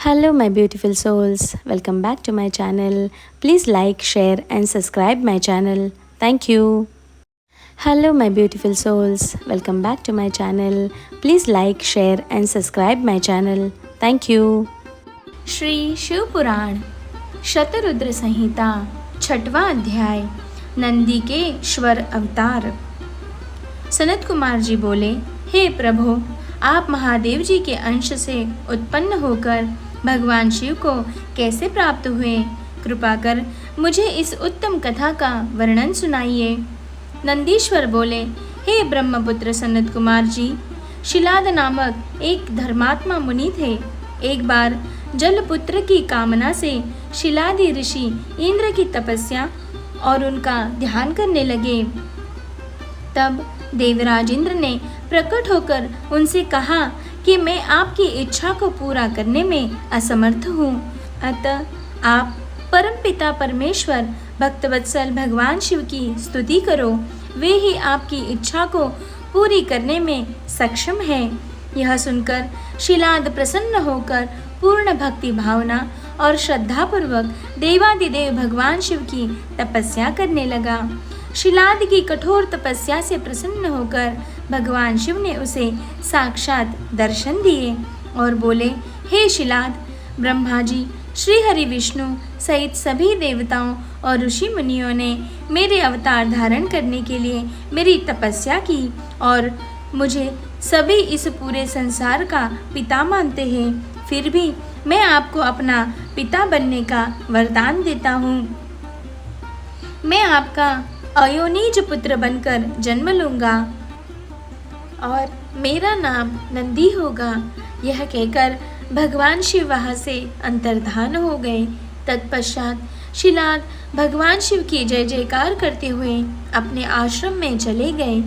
Hello, my beautiful souls. Welcome back to my channel. Please like, share, and subscribe my channel. Thank you. Hello, my beautiful souls. Welcome back to my channel. Please like, share, and subscribe my channel. Thank you. Shri Shivpuran Shatrudra संहिता छठवां अध्याय नंदी के स्वर अवतार। सनत कुमार जी बोले, हे प्रभु, आप महादेव जी के अंश से उत्पन्न होकर भगवान शिव को कैसे प्राप्त हुए? कृपा कर मुझे इस उत्तम कथा का वर्णन सुनाइए। नंदीश्वर बोले, हे ब्रह्मपुत्र सनत कुमार जी, शिलाद नामक एक धर्मात्मा मुनि थे। एक बार जलपुत्र की कामना से शिलादी ऋषि इंद्र की तपस्या और उनका ध्यान करने लगे। तब देवराज इंद्र ने प्रकट होकर उनसे कहा कि मैं आपकी इच्छा को पूरा करने में असमर्थ हूँ, अतः आप परमपिता परमेश्वर भक्तवत्सल भगवान शिव की स्तुति करो, वे ही आपकी इच्छा को पूरी करने में सक्षम हैं। यह सुनकर शिलाद प्रसन्न होकर पूर्ण भक्ति भावना और श्रद्धापूर्वक देवादिदेव भगवान शिव की तपस्या करने लगा। शिलाद की कठोर तपस्या से प्रसन्न होकर भगवान शिव ने उसे साक्षात दर्शन दिए और बोले, हे शिलाद, ब्रह्मा जी, श्री हरि विष्णु सहित सभी देवताओं और ऋषि मुनियों ने मेरे अवतार धारण करने के लिए मेरी तपस्या की और मुझे सभी इस पूरे संसार का पिता मानते हैं। फिर भी मैं आपको अपना पिता बनने का वरदान देता हूँ। मैं आपका अयोनिज पुत्र बनकर जन्म लूँगा और मेरा नाम नंदी होगा। यह कहकर भगवान शिव वहाँ से अंतर्धान हो गए। तत्पश्चात शिलाद भगवान शिव की जय जयकार करते हुए अपने आश्रम में चले गए।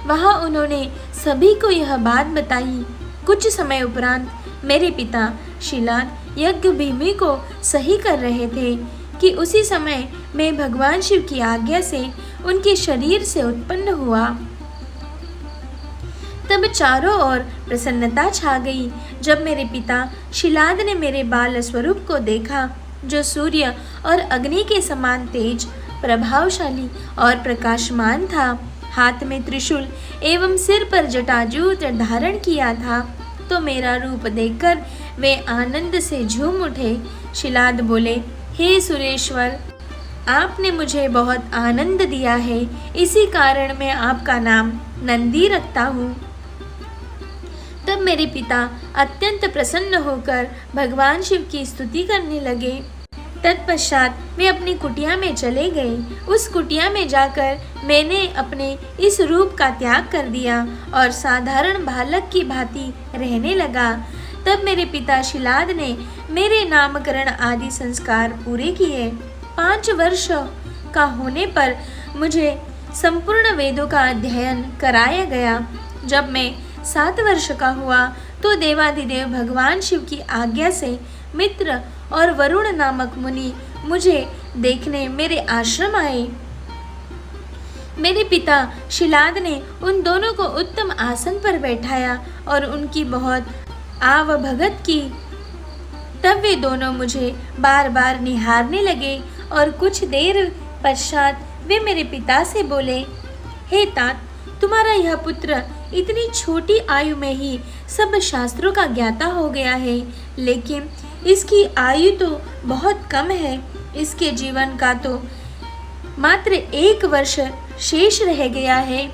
वहाँ उन्होंने सभी को यह बात बताई। कुछ समय उपरांत मेरे पिता शिलाद यज्ञ भूमि को सही कर रहे थे कि उसी समय मैं भगवान शिव की आज्ञा से उनके शरीर से उत्पन्न हुआ। तब चारों ओर प्रसन्नता छा गई जब मेरे पिता शिलाद ने मेरे बाल स्वरूप को देखा, जो सूर्य और अग्नि के समान तेज, प्रभावशाली और प्रकाशमान था। हाथ में त्रिशूल एवं सिर पर जटाजूट धारण किया था। तो मेरा रूप देखकर वे आनंद से झूम उठे। शिलाद बोले, हे सुरेश्वर, आपने मुझे बहुत आनंद दिया है, इसी कारण मैं आपका नाम नंदी रखता हूँ। तब मेरे पिता अत्यंत प्रसन्न होकर भगवान शिव की स्तुति करने लगे। तत्पश्चात वे अपनी कुटिया में चले गए। उस कुटिया में जाकर मैंने अपने इस रूप का त्याग कर दिया और साधारण बालक की भांति रहने लगा। तब मेरे पिता शिलाद ने मेरे नामकरण आदि संस्कार पूरे किए। 5 वर्ष का होने पर मुझे संपूर्ण वेदों का अध्ययन कराया गया। जब मैं 7 वर्ष का हुआ तो देवादिदेव भगवान शिव की आज्ञा से मित्र और वरुण नामक मुनि मुझे देखने मेरे आश्रम आए। मेरे पिता शिलाद ने उन दोनों को उत्तम आसन पर बैठाया और उनकी बहुत आवभगत की। तब वे दोनों मुझे बार बार निहारने लगे और कुछ देर पश्चात वे मेरे पिता से बोले, हे तात, तुम्हारा यह पुत्र इतनी छोटी आयु में ही सब शास्त्रों का ज्ञाता हो गया है, लेकिन इसकी आयु तो बहुत कम है। इसके जीवन का तो मात्र 1 वर्ष शेष रह गया है।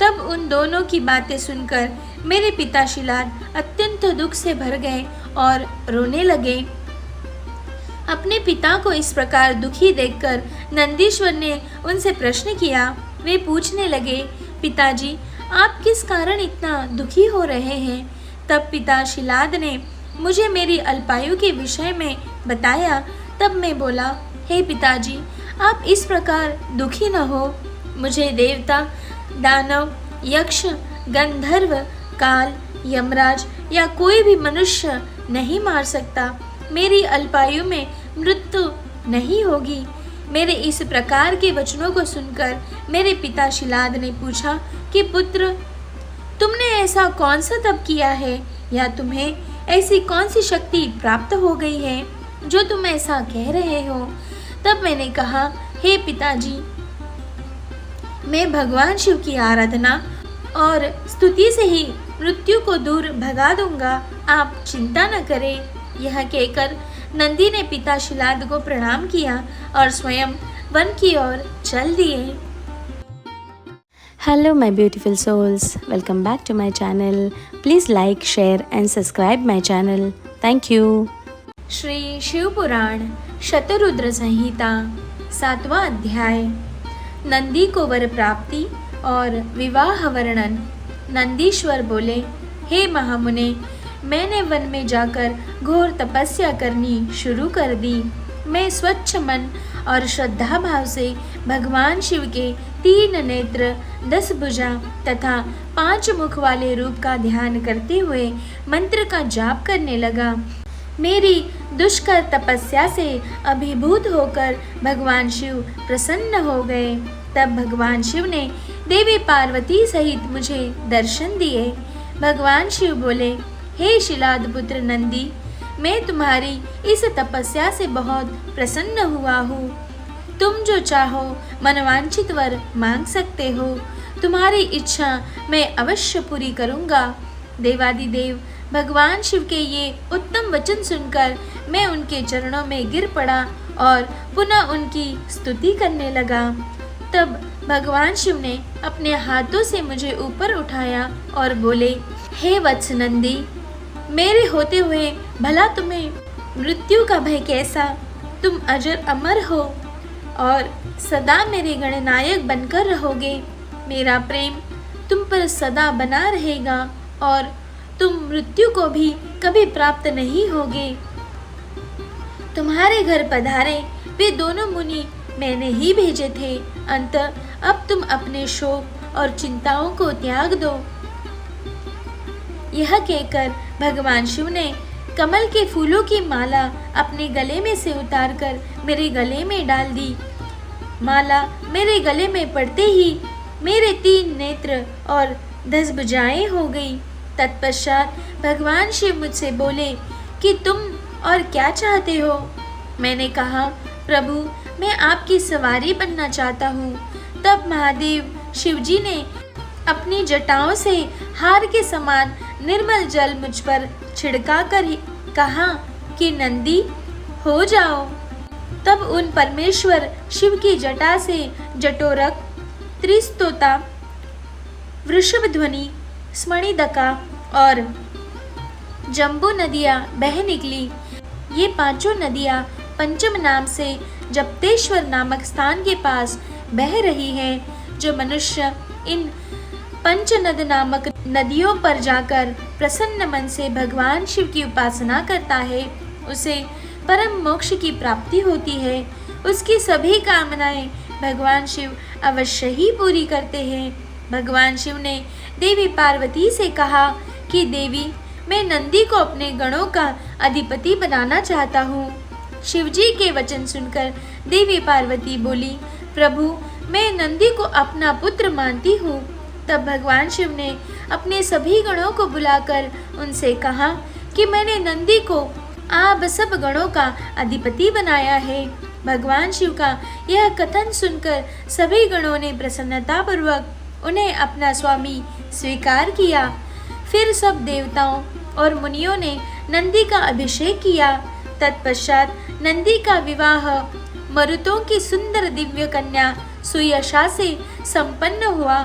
तब उन दोनों की बातें सुनकर मेरे पिता शिलाद अत्यंत दुख से भर गए और रोने लगे। अपने पिता को इस प्रकार दुखी देखकर नंदीश्वर ने उनसे प्रश्न किया। वे पूछने लगे, पिताजी, आप किस कारण इतना दुखी हो रहे हैं? तब पिता शिलाद ने मुझे मेरी अल्पायु के विषय में बताया। तब मैं बोला, हे पिताजी, आप इस प्रकार दुखी न हो। मुझे देवता, दानव, यक्ष, गंधर्व, काल, यमराज या कोई भी मनुष्य नहीं मार सकता। मेरी अल्पायु में मृत्यु नहीं होगी। मेरे इस प्रकार के वचनों को सुनकर मेरे पिता शिलाद ने पूछा कि पुत्र, तुमने ऐसा कौन सा तप किया है या तुम्हें ऐसी कौन सी शक्ति प्राप्त हो गई है जो तुम ऐसा कह रहे हो? तब मैंने कहा, हे पिताजी, मैं भगवान शिव की आराधना और स्तुति से ही मृत्यु को दूर भगा दूंगा, आप चिंता न करें। यह कहकर नंदी ने पिता शिलाद को प्रणाम किया और स्वयं वन की ओर चल दिए। Hello my beautiful souls, welcome back to my channel. Please like, share and subscribe my channel. Thank you. Shri Shiv पुराण शतरुद्र संहिता 7वां अध्याय। नंदी को वर प्राप्ति और विवाह वर्णन। नंदीश्वर बोले, हे महामुने, मैंने वन में जाकर घोर तपस्या करनी शुरू कर दी। मैं स्वच्छ मन और श्रद्धा भाव से भगवान शिव के 3 नेत्र, 10 भुजा तथा 5 मुख वाले रूप का ध्यान करते हुए मंत्र का जाप करने लगा। मेरी दुष्कर तपस्या से अभिभूत होकर भगवान शिव प्रसन्न हो गए। तब भगवान शिव ने देवी पार्वती सहित मुझे दर्शन दिए। भगवान शिव बोले, हे शिलाद पुत्र नंदी, मैं तुम्हारी इस तपस्या से बहुत प्रसन्न हुआ हूँ। तुम जो चाहो मनवांछित वर मांग सकते हो। तुम्हारी इच्छा मैं अवश्य पूरी करूँगा। देवादिदेव भगवान शिव के ये उत्तम वचन सुनकर मैं उनके चरणों में गिर पड़ा और पुनः उनकी स्तुति करने लगा। तब भगवान शिव ने अपने हाथों से मुझे ऊपर उठाया और बोले, हे वत्स नंदी, मेरे होते हुए भला तुम्हें मृत्यु का भय कैसा? तुम अजर अमर हो और सदा मेरे गणनायक बनकर रहोगे। मेरा प्रेम तुम पर सदा बना रहेगा और तुम मृत्यु को भी कभी प्राप्त नहीं होगे। तुम्हारे घर पधारे वे दोनों मुनि मैंने ही भेजे थे। अंत अब तुम अपने शोक और चिंताओं को त्याग दो। यह कहकर भगवान शिव ने कमल के फूलों की माला अपने गले में से उतारकर मेरे गले में डाल दी। माला मेरे गले में पड़ते ही मेरे 3 नेत्र और 10 भुजाएं हो गई। तत्पश्चात भगवान शिव मुझसे बोले कि तुम और क्या चाहते हो? मैंने कहा, प्रभु, मैं आपकी सवारी बनना चाहता हूँ। तब महादेव शिवजी ने अपनी जटाओं से हार के समान निर्मल जल मुझ पर छिड़का कर कहा कि नंदी हो जाओ। तब उन परमेश्वर शिव की जटा से जटोरक, त्रिस्तोता, वृषभ ध्वनि, स्मणिदका और जम्बू नदियाँ बह निकली। ये 5 नदियाँ पंचम नाम से जप्तेश्वर नामक स्थान के पास बह रही हैं। जो मनुष्य इन पंचनद नामक नदियों पर जाकर प्रसन्न मन से भगवान शिव की उपासना करता है, उसे परम मोक्ष की प्राप्ति होती है। उसकी सभी कामनाएं भगवान शिव अवश्य ही पूरी करते हैं। भगवान शिव ने देवी पार्वती से कहा कि देवी, मैं नंदी को अपने गणों का अधिपति बनाना चाहता हूँ। शिवजी के वचन सुनकर देवी पार्वती बोली, प्रभु, मैं नंदी को अपना पुत्र मानती हूँ। तब भगवान शिव ने अपने सभी गणों को बुलाकर उनसे कहा कि मैंने नंदी को आप सब गणों का अधिपति बनाया है। भगवान शिव का यह कथन सुनकर सभी गणों ने प्रसन्नतापूर्वक उन्हें अपना स्वामी स्वीकार किया। फिर सब देवताओं और मुनियों ने नंदी का अभिषेक किया। तत्पश्चात नंदी का विवाह मरुतों की सुंदर दिव्य कन्या सुयशा से संपन्न हुआ।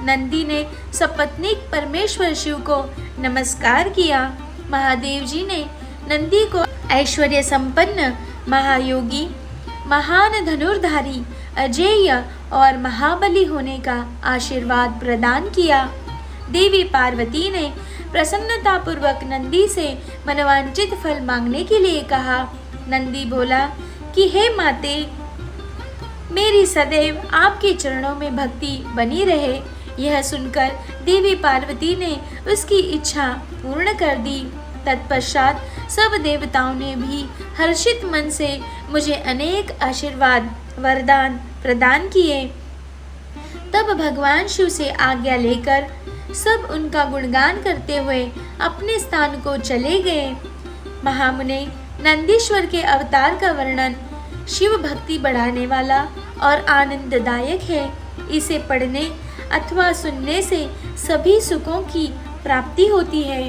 नंदी ने सपत्नीक परमेश्वर शिव को नमस्कार किया। महादेव जी ने नंदी को ऐश्वर्य संपन्न, महायोगी, महान धनुर्धारी, अजेय और महाबली होने का आशीर्वाद प्रदान किया। देवी पार्वती ने प्रसन्नतापूर्वक नंदी से मनवांचित फल मांगने के लिए कहा। नंदी बोला कि हे माते, मेरी सदैव आपके चरणों में भक्ति बनी रहे। यह सुनकर देवी पार्वती ने उसकी इच्छा पूर्ण कर दी। तत्पश्चात सब देवताओं ने भी हर्षित मन से मुझे अनेक आशीर्वाद वरदान प्रदान किए। तब भगवान शिव से आज्ञा लेकर सब उनका गुणगान करते हुए अपने स्थान को चले गए। महामुने नंदीश्वर के अवतार का वर्णन शिव भक्ति बढ़ाने वाला और आनंददायक है। इसे पढ़ने अथवा सुनने से सभी सुखों की प्राप्ति होती है।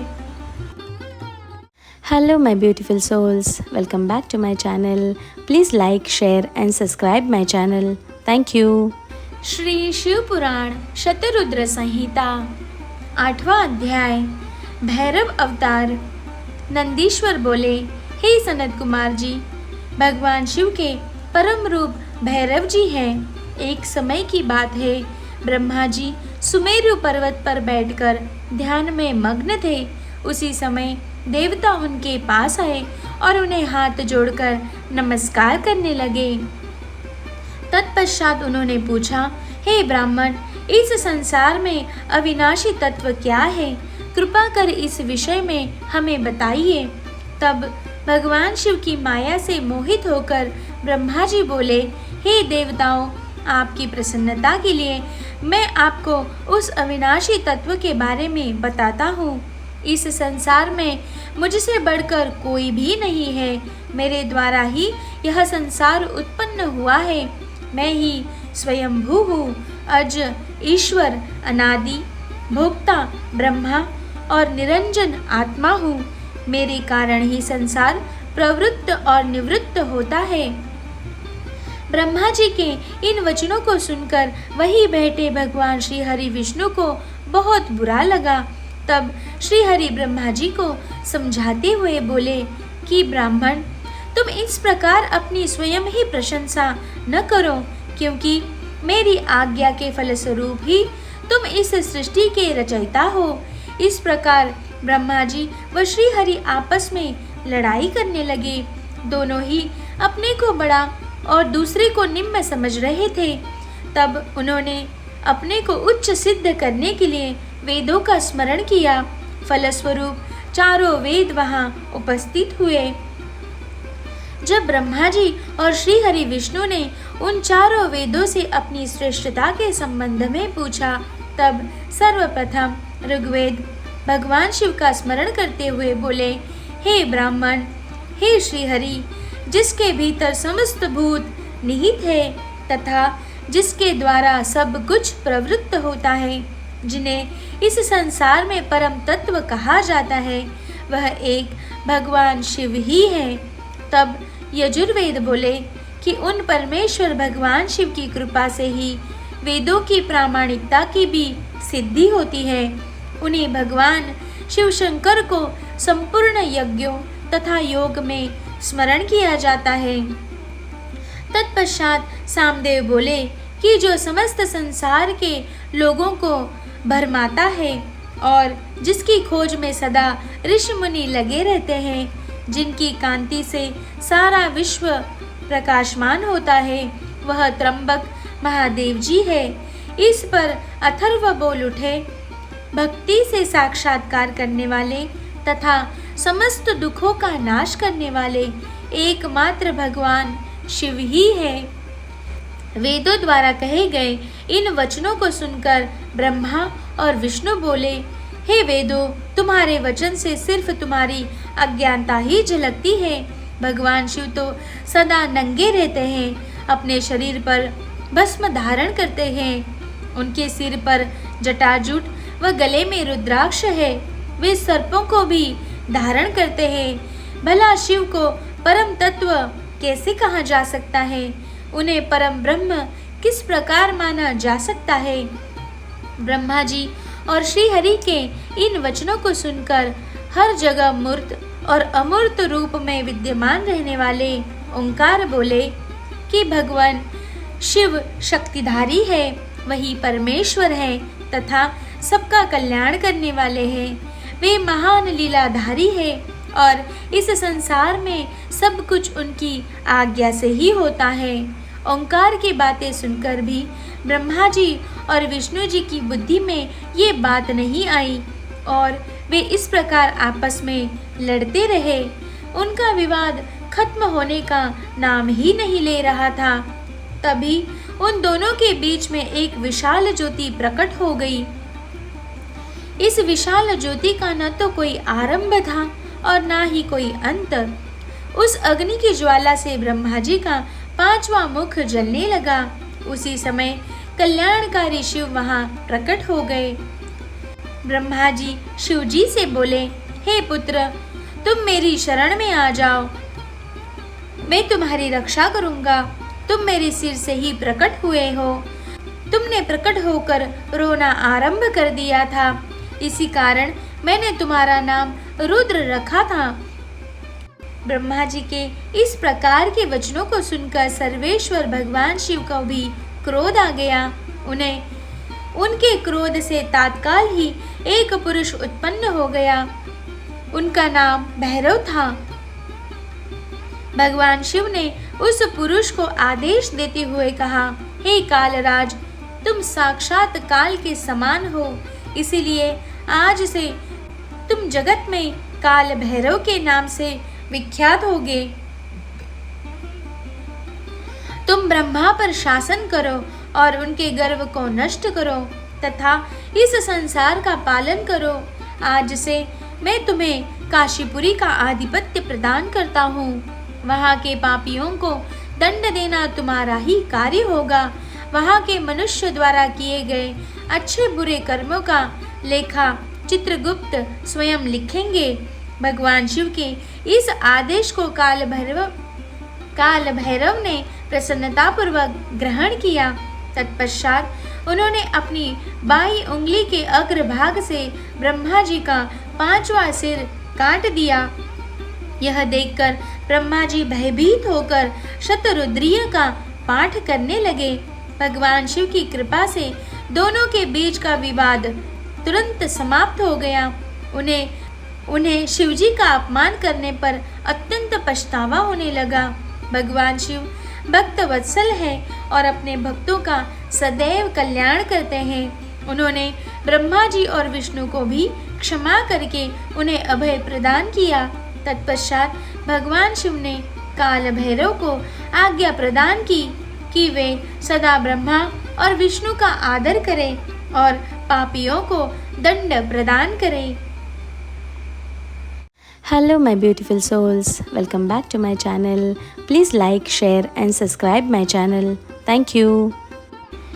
Hello my beautiful souls, welcome back to my channel. Please like, share and subscribe my channel. Thank you. Shri Shiv पुराण शतरुद्र संहिता 8वां अध्याय भैरव अवतार। नंदीश्वर बोले, हे सनत कुमार जी, भगवान शिव के परम रूप भैरव जी हैं। एक समय की बात है, ब्रह्मा जी सुमेरु पर्वत पर बैठकर ध्यान में मग्न थे। उसी समय देवता उनके पास आए और उन्हें हाथ जोड़कर नमस्कार करने लगे। तत्पश्चात उन्होंने पूछा, हे ब्राह्मण, इस संसार में अविनाशी तत्व क्या है? कृपा कर इस विषय में हमें बताइए। तब भगवान शिव की माया से मोहित होकर ब्रह्मा जी बोले, हे देवताओं, आपकी प्रसन्नता के लिए मैं आपको उस अविनाशी तत्व के बारे में बताता हूँ। इस संसार में मुझसे बढ़कर कोई भी नहीं है। मेरे द्वारा ही यह संसार उत्पन्न हुआ है। मैं ही स्वयंभू हूँ, अज, ईश्वर, अनादि, भोक्ता, ब्रह्मा और निरंजन आत्मा हूँ। मेरे कारण ही संसार प्रवृत्त और निवृत्त होता है। ब्रह्मा जी के इन वचनों को सुनकर वहीं बैठे भगवान श्री हरि विष्णु को बहुत बुरा लगा। तब श्री हरि ब्रह्मा जी को समझाते हुए बोले कि ब्राह्मण, तुम इस प्रकार अपनी स्वयं ही प्रशंसा न करो, क्योंकि मेरी आज्ञा के फलस्वरूप ही तुम इस सृष्टि के रचयिता हो। इस प्रकार ब्रह्मा जी व श्री हरि आपस में लड़ाई करने लगे। दोनों ही अपने को बड़ा और दूसरे को निम्न समझ रहे थे। तब उन्होंने अपने को उच्च सिद्ध करने के लिए वेदों का स्मरण किया। फलस्वरूप चारों वेद वहां उपस्थित हुए। जब ब्रह्मा जी और श्री हरि विष्णु ने उन चारों वेदों से अपनी श्रेष्ठता के संबंध में पूछा, तब सर्वप्रथम ऋग्वेद भगवान शिव का स्मरण करते हुए बोले, हे ब्राह्मण, हे श्री हरि, जिसके भीतर समस्त भूत निहित है तथा जिसके द्वारा सब कुछ प्रवृत्त होता है, जिन्हें इस संसार में परम तत्व कहा जाता है, वह एक भगवान शिव ही है। तब यजुर्वेद बोले कि उन परमेश्वर भगवान शिव की कृपा से ही वेदों की प्रामाणिकता की भी सिद्धि होती है। उन्हें भगवान शिव शंकर को संपूर्ण यज्ञों तथा योग में स्मरण किया जाता है। तत्पश्चात सामदेव बोले कि जो समस्त संसार के लोगों को भरमाता है और जिसकी खोज में सदा ऋषि मुनि लगे रहते हैं, जिनकी कांति से सारा विश्व प्रकाशमान होता है, वह त्र्यंबक महादेव जी है। इस पर अथर्व बोल उठे, भक्ति से साक्षात्कार करने वाले तथा समस्त दुखों का नाश करने वाले एकमात्र भगवान शिव ही है। वेदों द्वारा कहे गए इन वचनों को सुनकर ब्रह्मा और विष्णु बोले, हे वेदों, तुम्हारे वचन से सिर्फ तुम्हारी अज्ञानता ही झलकती है। भगवान शिव तो सदा नंगे रहते हैं, अपने शरीर पर भस्म धारण करते हैं। उनके सिर पर जटाजूट व गले में रुद्राक्ष है। वे सर्पों को भी धारण करते हैं। भला शिव को परम तत्व कैसे कहा जा सकता है? उन्हें परम ब्रह्म किस प्रकार माना जा सकता है? ब्रह्मा जी और श्री हरि के इन वचनों को सुनकर हर जगह मूर्त और अमूर्त रूप में विद्यमान रहने वाले ओंकार बोले कि भगवान शिव शक्तिधारी है, वही परमेश्वर है तथा सबका कल्याण करने वाले हैं। वे महान लीलाधारी है और इस संसार में सब कुछ उनकी आज्ञा से ही होता है। ओंकार की बातें सुनकर भी ब्रह्मा जी और विष्णु जी की बुद्धि में ये बात नहीं आई और वे इस प्रकार आपस में लड़ते रहे। उनका विवाद खत्म होने का नाम ही नहीं ले रहा था। तभी उन दोनों के बीच में एक विशाल ज्योति प्रकट हो गई। इस विशाल ज्योति का न तो कोई आरंभ था और ना ही कोई अंत। उस अग्नि की ज्वाला से ब्रह्मा जी का 5वां मुख जलने लगा। उसी समय कल्याणकारी शिव वहां प्रकट हो गए। ब्रह्मा जी शिव जी से बोले, हे पुत्र, तुम मेरी शरण में आ जाओ, मैं तुम्हारी रक्षा करूंगा। तुम मेरे सिर से ही प्रकट हुए हो। तुमने प्रकट होकर रोना आरंभ कर दिया था, इसी कारण मैंने तुम्हारा नाम रुद्र रखा था। ब्रह्मा जी के इस प्रकार के वचनों को सुनकर सर्वेश्वर भगवान शिव को भी क्रोध आ गया। उनके क्रोध से तात्काल ही एक पुरुष उत्पन्न हो गया। उनका नाम भैरव था। भगवान शिव ने उस पुरुष को आदेश देते हुए कहा, हे कालराज, तुम साक्षात काल के समान हो, इसीलिए आज से तुम जगत में काल भैरव के नाम से विख्यात होगे। तुम ब्रह्मा पर शासन करो और उनके गर्व को नष्ट करो तथा इस संसार का पालन करो। आज से मैं तुम्हें काशीपुरी का आधिपत्य प्रदान करता हूँ। वहाँ के पापियों को दंड देना तुम्हारा ही कार्य होगा। वहाँ के मनुष्य द्वारा किए गए अच्छे बुरे कर्मों का लेखा चित्रगुप्त स्वयं लिखेंगे। भगवान शिव के इस आदेश को काल भैरव ने प्रसन्नतापूर्वक ग्रहण किया। तत्पश्चात उन्होंने अपनी बाईं उंगली के अग्रभाग से ब्रह्मा जी का 5वां सिर काट दिया। यह देखकर ब्रह्मा जी भयभीत होकर शतरुद्रीय का पाठ करने लगे। भगवान शिव की कृपा से दोनों के बीच का विवाद तुरंत समाप्त हो गया। उन्हें शिवजी का अपमान करने पर अत्यंत पछतावा होने लगा। भगवान शिव भक्त वत्सल है और अपने भक्तों का सदैव कल्याण करते हैं। उन्होंने ब्रह्मा जी और विष्णु को भी क्षमा करके उन्हें अभय प्रदान किया। तत्पश्चात भगवान शिव ने काल भैरव को आज्ञा प्रदान की कि वे सदा ब्रह्मा और विष्णु का आदर करें और पापियों को दंड प्रदान करें। Hello my beautiful souls, welcome back to my channel. Please like, share and subscribe my channel. Thank you.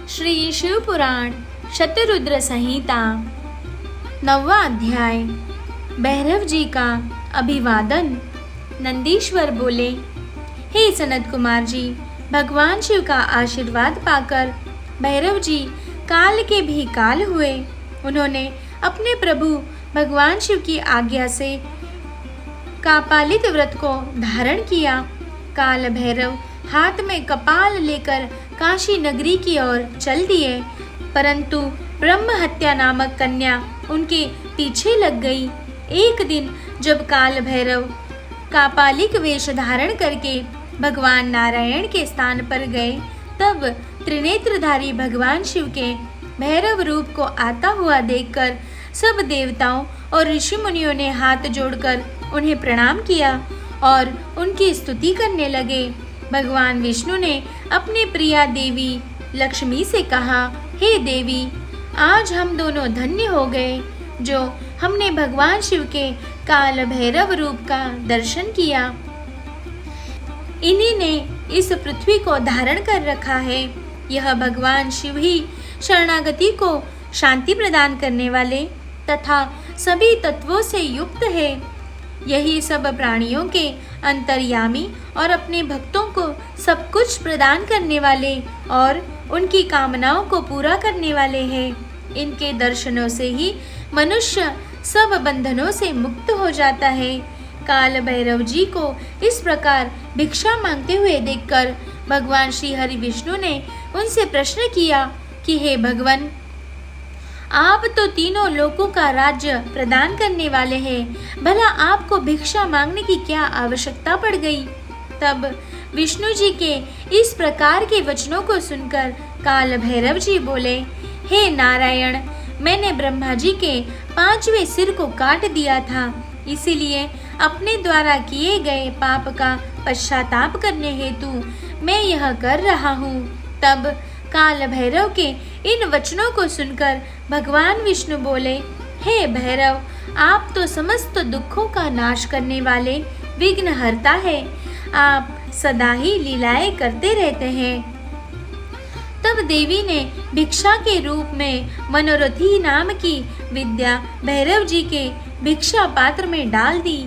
Shri Shiv पुराण शतरुद्र संहिता 9वां अध्याय। भैरव जी का अभिवादन। नंदीश्वर बोले, हे सनत कुमार जी, भगवान शिव का आशीर्वाद पाकर भैरव जी काल के भी काल हुए। उन्होंने अपने प्रभु भगवान शिव की आज्ञा से कापालित व्रत को धारण किया। काल भैरव हाथ में कपाल लेकर काशी नगरी की ओर चल दिए, परंतु ब्रह्म हत्या नामक कन्या उनके पीछे लग गई। एक दिन जब काल भैरव कापालिक वेश धारण करके भगवान नारायण के स्थान पर गए, तब त्रिनेत्रधारी भगवान शिव के भैरव रूप को आता हुआ देखकर सब देवताओं और ऋषि मुनियों ने हाथ जोड़कर उन्हें प्रणाम किया और उनकी स्तुति करने लगे। भगवान विष्णु ने अपनी प्रिया देवी लक्ष्मी से कहा, हे देवी, आज हम दोनों धन्य हो गए जो हमने भगवान शिव के काल भैरव रूप का दर्शन किया। इन्हीं ने इस पृथ्वी को धारण कर रखा है। यह भगवान शिव ही शरणागति को शांति प्रदान करने वाले तथा सभी तत्वों से युक्त है। यही सब प्राणियों के अंतर्यामी और अपने भक्तों को सब कुछ प्रदान करने वाले और उनकी कामनाओं को पूरा करने वाले हैं। इनके दर्शनों से ही मनुष्य सब बंधनों से मुक्त हो जाता है। काल भैरव जी को इस प्रकार भिक्षा मांगते हुए देखकर भगवान श्री हरि विष्णु ने उनसे प्रश्न किया कि हे भगवान, आप तो तीनों लोकों का राज्य प्रदान करने वाले हैं, भला आपको भिक्षा मांगने की क्या आवश्यकता पड़ गई? तब विष्णु जी के इस प्रकार के वचनों को सुनकर काल भैरव जी बोले, हे नारायण, मैंने ब्रह्मा जी के 5वें सिर को काट दिया था, इसीलिए अपने द्वारा किए गए पाप का पश्चाताप करने हेतु मैं यह कर रहा हूँ। तब काल भैरव के इन वचनों को सुनकर भगवान विष्णु बोले, हे भैरव, आप तो समस्त दुखों का नाश करने वाले विघ्नहर्ता है। आप सदा ही लीलाएं करते रहते हैं। तब देवी ने भिक्षा के रूप में मनोरथी नाम की विद्या भैरव जी के भिक्षा पात्र में डाल दी।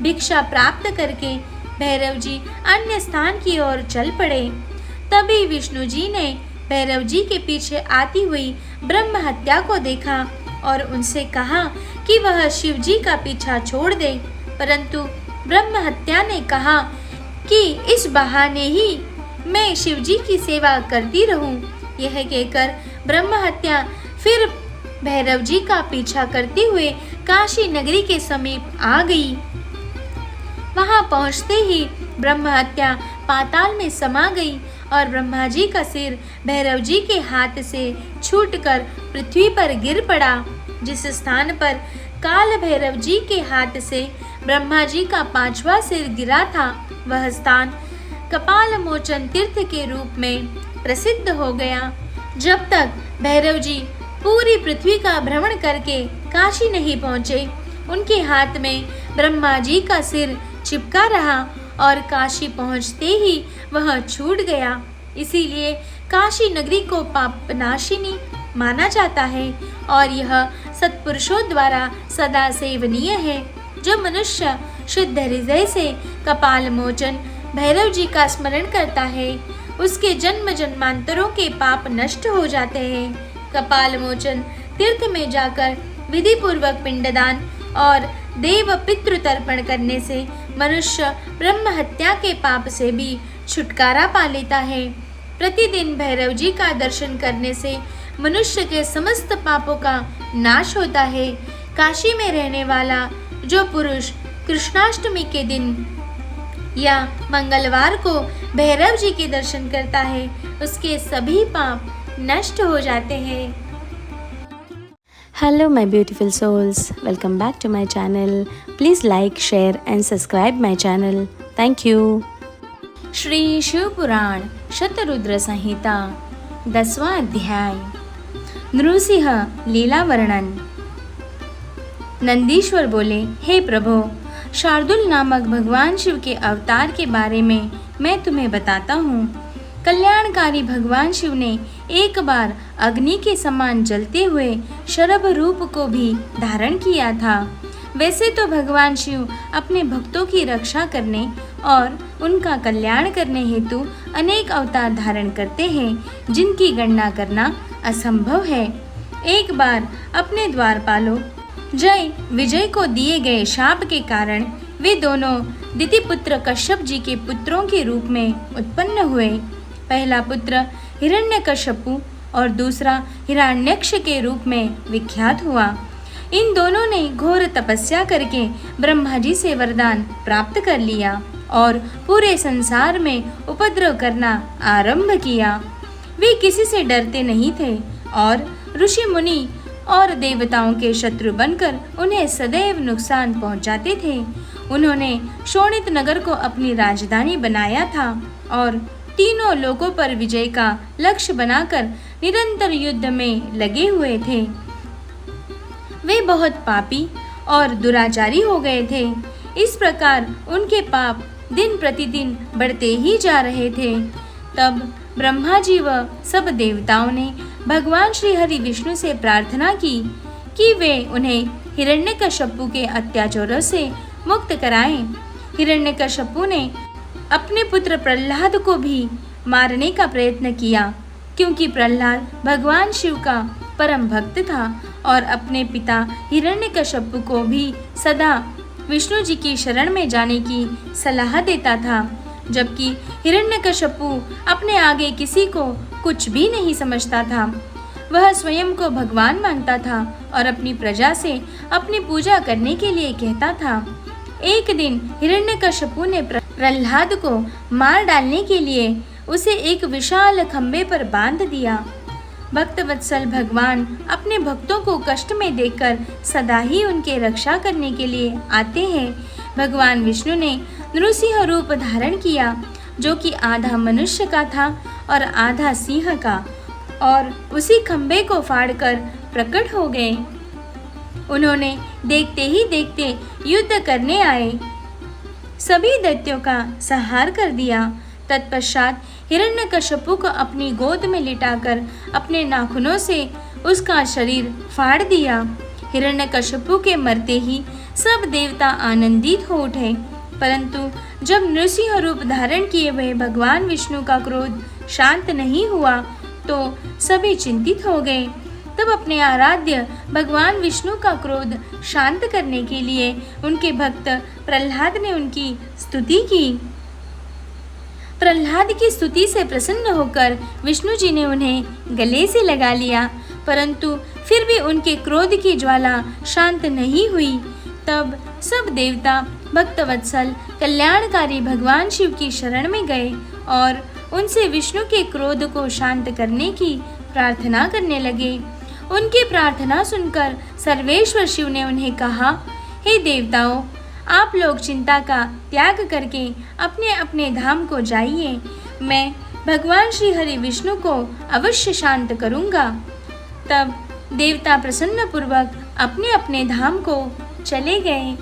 भिक्षा प्राप्त करके भैरव जी अन्य स्थान की ओर चल पड़े। तभी विष्णु जी ने भैरव जी के पीछे आती हुई ब्रह्म हत्या को देखा और उनसे कहा कि वह शिव जी का पीछा छोड़ दे, परंतु ब्रह्म हत्या ने कहा कि इस बहाने ही मैं शिव जी की सेवा करती रहूं। यह कहकर ब्रह्म हत्या फिर भैरव जी का पीछा करते हुए काशी नगरी के समीप आ गई। वहां पहुंचते ही ब्रह्म हत्या पाताल में समा गई और ब्रह्मा जी का सिर भैरव जी के हाथ से छूटकर पृथ्वी पर गिर पड़ा। जिस स्थान पर काल भैरव जी के हाथ से ब्रह्मा जी का 5वां सिर गिरा था, वह स्थान कपाल मोचन तीर्थ के रूप में प्रसिद्ध हो गया। जब तक भैरव जी पूरी पृथ्वी का भ्रमण करके काशी नहीं पहुँचे, उनके हाथ में ब्रह्मा जी का सिर चिपका रहा और काशी पहुँचते ही वह छूट गया। इसीलिए काशी नगरी को पापनाशिनी माना जाता है और यह सत्पुरुषों द्वारा सदा सेवनीय है। जो मनुष्य शुद्ध हृदय से कपाल मोचन भैरव जी का स्मरण करता है, उसके जन्म जन्मांतरों के पाप नष्ट हो जाते हैं। कपाल मोचन तीर्थ में जाकर विधि पूर्वक पिंडदान और देव पितृ तर्पण करने से मनुष्य ब्रह्म हत्या के पाप से भी छुटकारा पा लेता है। प्रतिदिन भैरव जी का दर्शन करने से मनुष्य के समस्त पापों का नाश होता है। काशी में रहने वाला जो पुरुष कृष्णाष्टमी के दिन या मंगलवार को भैरव जी के दर्शन करता है, उसके सभी पाप नष्ट हो जाते हैं। Hello my beautiful souls, welcome back to my channel. Please like, share and subscribe my channel. Thank you. Shri Shiv पुराण शतरुद्र संहिता 10वां अध्याय नृसिंह लीला वर्णन। नंदीश्वर बोले, हे प्रभो, शार्दुल नामक भगवान शिव के अवतार के बारे में मैं तुम्हें बताता हूँ। कल्याणकारी भगवान शिव ने एक बार अग्नि के समान जलते हुए शरभ रूप को भी धारण किया था। वैसे तो भगवान शिव अपने भक्तों की रक्षा करने और उनका कल्याण करने हेतु अनेक अवतार धारण करते हैं, जिनकी गणना करना असंभव है। एक बार अपने द्वारपालों जय विजय को दिए गए शाप के कारण वे दोनों दितिपुत्र कश्यप जी के पुत्रों के रूप में उत्पन्न हुए। पहला पुत्र हिरण्यकश्यपु और दूसरा हिरण्यक्ष के रूप में विख्यात हुआ। इन दोनों ने घोर तपस्या करके ब्रह्मा जी से वरदान प्राप्त कर लिया और पूरे संसार में उपद्रव करना आरंभ किया। वे किसी से डरते नहीं थे और ऋषि मुनि और देवताओं के शत्रु बनकर उन्हें सदैव नुकसान पहुंचाते थे। उन्होंने शोणित नगर को अपनी राजधानी बनाया था और तीनों लोगों पर विजय का लक्ष्य बनाकर निरंतर युद्ध में लगे हुए थे। वे बहुत पापी और दुराचारी हो गए थे। इस प्रकार उनके पाप दिन प्रतिदिन बढ़ते ही जा रहे थे। तब ब्रह्मा जी व सब देवताओं ने भगवान श्री हरि विष्णु से प्रार्थना की कि वे उन्हें हिरण्यकश्यपु के अत्याचारों से मुक्त कराएं। हिरण्यकश्यपु ने अपने पुत्र प्रहलाद को भी मारने का प्रयत्न किया, क्योंकि प्रहलाद भगवान शिव का परम भक्त था और अपने पिता हिरण्यकश्यपु को भी सदा विष्णु जी की शरण में जाने की सलाह देता था। जबकि हिरण्यकश्यपु अपने आगे किसी को कुछ भी नहीं समझता था। वह स्वयं को भगवान मानता था और अपनी प्रजा से अपनी पूजा करने के लिए कहता था। एक दिन हिरण्यकश्यपु ने प्रहलाद को मार डालने के लिए उसे एक विशाल खंबे पर बांध दिया। भक्तवत्सल भगवान अपने भक्तों को कष्ट में देखकर सदा ही उनके रक्षा करने के लिए आते हैं। भगवान विष्णु ने नृसिंह रूप धारण किया, जो कि आधा मनुष्य का था और आधा सिंह का, और उसी खंबे को फाड़कर प्रकट हो गए। उन्होंने देखते ही देखते युद्ध करने आए सभी दैत्यों का संहार कर दिया। तत्पश्चात हिरण्यकश्यपु को अपनी गोद में लिटाकर अपने नाखूनों से उसका शरीर फाड़ दिया। हिरण्यकश्यपु के मरते ही सब देवता आनंदित हो उठे, परंतु जब नृसिंह रूप धारण किए हुए भगवान विष्णु का क्रोध शांत नहीं हुआ तो सभी चिंतित हो गए। तब अपने आराध्य भगवान विष्णु का क्रोध शांत करने के लिए उनके भक्त प्रहलाद ने उनकी स्तुति की। प्रहलाद की स्तुति से प्रसन्न होकर विष्णु जी ने उन्हें गले से लगा लिया, परंतु फिर भी उनके क्रोध की ज्वाला शांत नहीं हुई। तब सब देवता भक्तवत्सल कल्याणकारी भगवान शिव की शरण में गए और उनसे विष्णु के क्रोध को शांत करने की प्रार्थना करने लगे। उनकी प्रार्थना सुनकर सर्वेश्वर शिव ने उन्हें कहा, हे देवताओं, आप लोग चिंता का त्याग करके अपने अपने धाम को जाइए। मैं भगवान श्री हरि विष्णु को अवश्य शांत करूँगा। तब देवता प्रसन्न पूर्वक अपने अपने धाम को चले गए।